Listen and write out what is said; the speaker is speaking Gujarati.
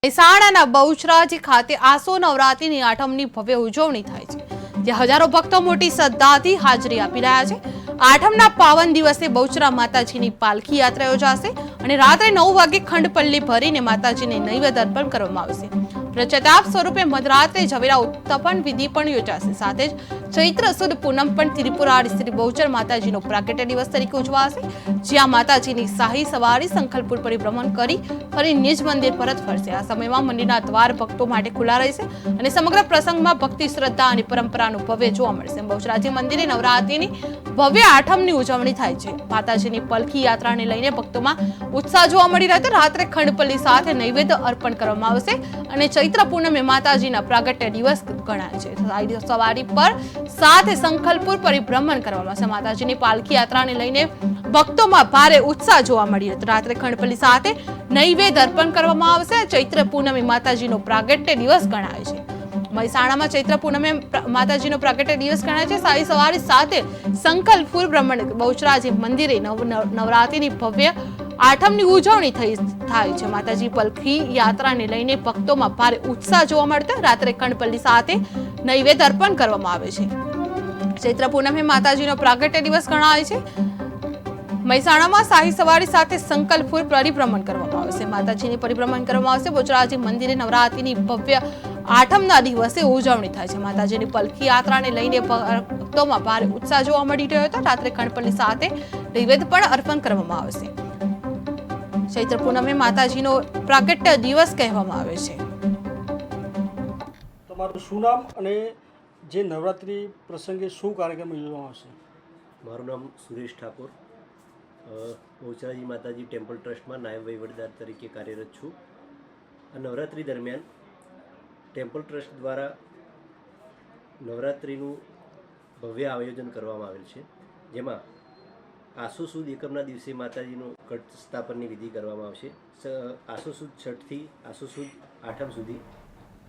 મહેસાણાના બહુચરાજી ખાતે આસો નવરાત્રિની આઠમની ભવ્ય ઉજવણી થાય છે, જ્યાં હજારો ભક્તો મોટી શ્રદ્ધાથી હાજરી આપી રહ્યા છે। આઠમના પાવન દિવસે બહુચરા માતાજીની પાલખી યાત્રા યોજાશે અને રાત્રે 9 વાગે ખંડપલ્લી ભરીને માતાજીને નૈવેદ્ય અર્પણ કરવામાં આવશે। પ્રચતાપ સ્વરૂપે મધરાત્રે ઝવેરા ઉત્થાપન વિધિ પણ યોજાશે। સાથે જ ચૈત્ર સુદ પૂનમ પણ ત્રિપુરારી શ્રી બહુચર માતાજીનો પ્રાગટ્ય દિવસ તરીકે ઉજવાશે, જ્યાં માતાજીની શાહી સવારી સંખલપુર પરિભ્રમણ કરી ફરી નિજ મંદિર પરત ફરશે। આ સમયમાં મંદિરના દ્વાર ભક્તો માટે ખુલ્લા રહેશે અને સમગ્ર પ્રસંગમાં ભક્તિ, શ્રદ્ધા અને પરંપરાનું ભવ્ય જોવા મળશે। બહુચરાજી મંદિરે નવરાત્રિની ભવ્ય આઠમની ઉજવણી થાય છે। માતાજીની પલખી યાત્રાને લઈને ભક્તોમાં ઉત્સાહ જોવા મળી રહ્યો છે। રાત્રે ખંડપલ્લી સાથે નૈવેદ્ય અર્પણ કરવામાં આવશે અને ચૈત્ર પૂનમે માતાજીના પ્રાગટ્ય દિવસ ગણાય છે। સવારી પર સાથે સંખલપુર પરિભ્રમણ કરવામાં આવશે। માતાજીની પાલખી યાત્રાને લઈને ભક્તોમાં ભારે ઉત્સાહ જોવા મળ્યો હતો। રાત્રે ખંડપલ્લી સાથે નૈવેદ્ય અર્પણ કરવામાં આવશે। ચૈત્ર પૂનમે માતાજીનો પ્રાગટ્ય દિવસ ગણાય છે। મહેસાણામાં ચૈત્ર પૂનમે માતાજીનો પ્રાગટ્ય દિવસ ગણાય છે। શાહી સવારી સાથે સંખલપુર ભ્રમણ બહુચરાજી મંદિરે નવરાત્રિની ભવ્ય આઠમની ઉજવણી થાય છે। માતાજી પલખી યાત્રાને લઈને ભક્તોમાં ભારે ઉત્સાહ જોવા મળતો। રાત્રે ખંડપલ્લી સાથે નૈવેદ્ય અર્પણ કરવામાં આવે છે। ચૈત્ર પૂનમે માતાજીનો પ્રાગટ્ય દિવસ ગણાય છે। મહેસાણામાં શાહી સવારી સાથે સંકલ્પપુર પરિભ્રમણ કરવામાં આવશે। માતાજીની પરિભ્રમણ કરવામાં આવશે। બહુચરાજી મંદિરે નવરાત્રિની ભવ્ય આઠમના દિવસે ઉજવણી થાય છે। માતાજીની પલખી યાત્રાને લઈને ભક્તોમાં ભારે ઉત્સાહ જોવા મળી રહ્યો હતો। રાત્રે ખંડપલ્લી સાથે નૈવેદ્ય પણ અર્પણ કરવામાં આવશે। ચૈત્ર પૂનમે માતાજીનો પ્રાગટ્ય દિવસ કહેવામાં આવે છે। તમારું શું નામ અને જે નવરાત્રિ પ્રસંગે શું કાર્યક્રમ યોજવામાં આવશે? મારું નામ સુરેશ ઠાકોર, બહુચરાજી માતાજી ટેમ્પલ ટ્રસ્ટમાં નાયબ વહીવટદાર તરીકે કાર્યરત છું। આ નવરાત્રિ દરમિયાન ટેમ્પલ ટ્રસ્ટ દ્વારા નવરાત્રિનું ભવ્ય આયોજન કરવામાં આવેલ છે, જેમાં આસો સુદ એકમના દિવસે માતાજીનું ઘટ સ્થાપનની વિધિ કરવામાં આવશે। આસો સુદ 6થી આસો સુદ આઠમ સુધી